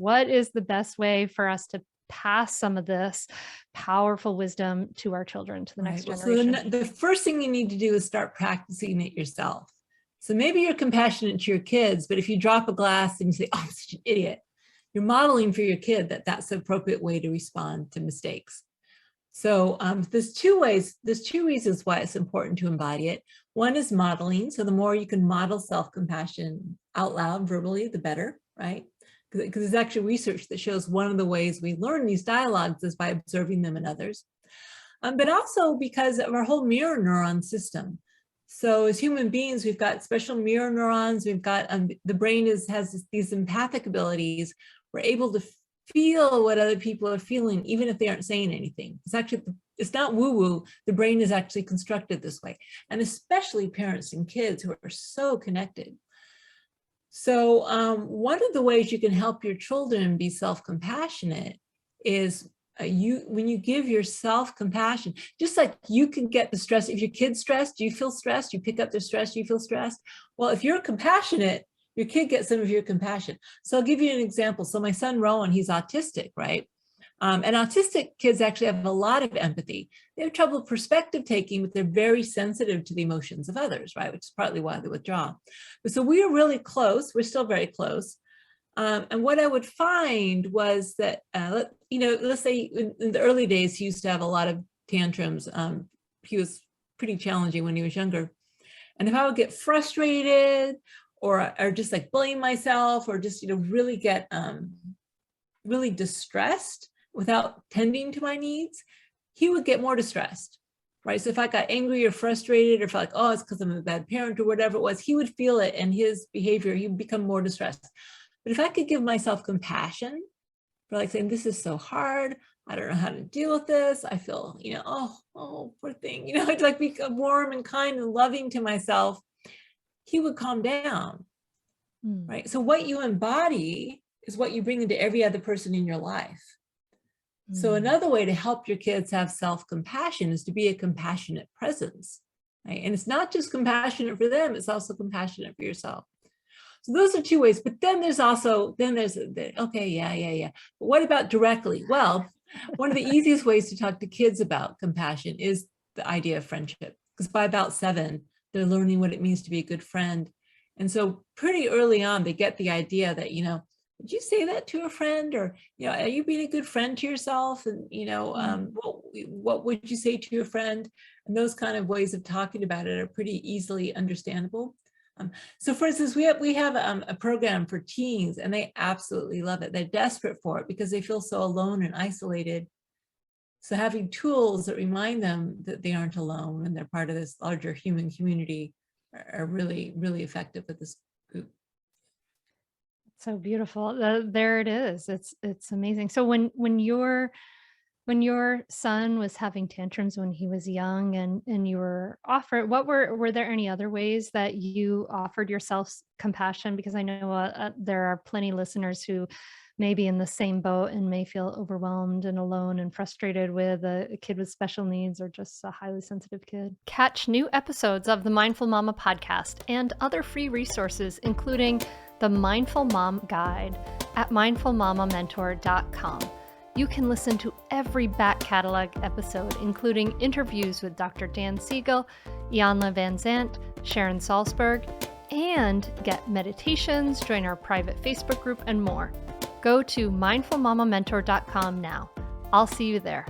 What is the best way for us to pass some of this powerful wisdom to our children, to the next Well, generation? so the first thing you need to do is start practicing it yourself. So maybe you're compassionate to your kids, but if you drop a glass and you say, oh, I'm such an idiot, you're modeling for your kid that that's the appropriate way to respond to mistakes. So there's two reasons why it's important to embody it. One is modeling. So the more you can model self-compassion out loud, verbally, the better, right? Because there's actually research that shows one of the ways we learn these dialogues is by observing them in others. But also because of our whole mirror neuron system. So as human beings, we've got special mirror neurons. We've got, the brain has these empathic abilities. We're able to feel what other people are feeling, even if they aren't saying anything. It's not woo-woo. The brain is actually constructed this way. And especially parents and kids who are so connected. So one of the ways you can help your children be self-compassionate is when you give yourself compassion, just like you can get the stress. If your kid's stressed, do you feel stressed? You pick up their stress, you feel stressed. Well, if you're compassionate, your kid gets some of your compassion. So I'll give you an example. So my son, Rowan, he's autistic, right? And autistic kids actually have a lot of empathy. They have trouble perspective taking, but they're very sensitive to the emotions of others, right? Which is partly why they withdraw. But so we are really close. We're still very close. And what I would find was that, let's say in the early days, he used to have a lot of tantrums. He was pretty challenging when he was younger. And if I would get frustrated or just like blame myself or just, really get really distressed without tending to my needs, he would get more distressed, right? So if I got angry or frustrated or felt like, oh, it's because I'm a bad parent or whatever it was, he would feel it and his behavior, he would become more distressed. But if I could give myself compassion for like saying, this is so hard, I don't know how to deal with this, I feel, oh, poor thing, I'd like be warm and kind and loving to myself, he would calm down, right? So what you embody is what you bring into every other person in your life. So another way to help your kids have self-compassion is to be a compassionate presence, right? And it's not just compassionate for them, it's also compassionate for yourself. So those are two ways, but then there's okay, yeah. But what about directly? Well, one of the easiest ways to talk to kids about compassion is the idea of friendship, because by about 7, they're learning what it means to be a good friend. And so pretty early on, they get the idea that, would you say that to a friend? Or, are you being a good friend to yourself? And, what would you say to your friend? And those kind of ways of talking about it are pretty easily understandable. So for instance, we have a program for teens and they absolutely love it. They're desperate for it because they feel so alone and isolated. So having tools that remind them that they aren't alone and they're part of this larger human community are really, really effective with this group. So beautiful. There it is. It's amazing. So when your son was having tantrums when he was young and you were offered, were there any other ways that you offered yourself compassion? Because I know there are plenty listeners who may be in the same boat and may feel overwhelmed and alone and frustrated with a kid with special needs or just a highly sensitive kid. Catch new episodes of the Mindful Mama podcast and other free resources, including the Mindful Mom Guide at mindfulmamamentor.com. You can listen to every back catalog episode, including interviews with Dr. Dan Siegel, Ianla Van Zandt, Sharon Salzberg, and get meditations, join our private Facebook group, and more. Go to mindfulmamamentor.com now. I'll see you there.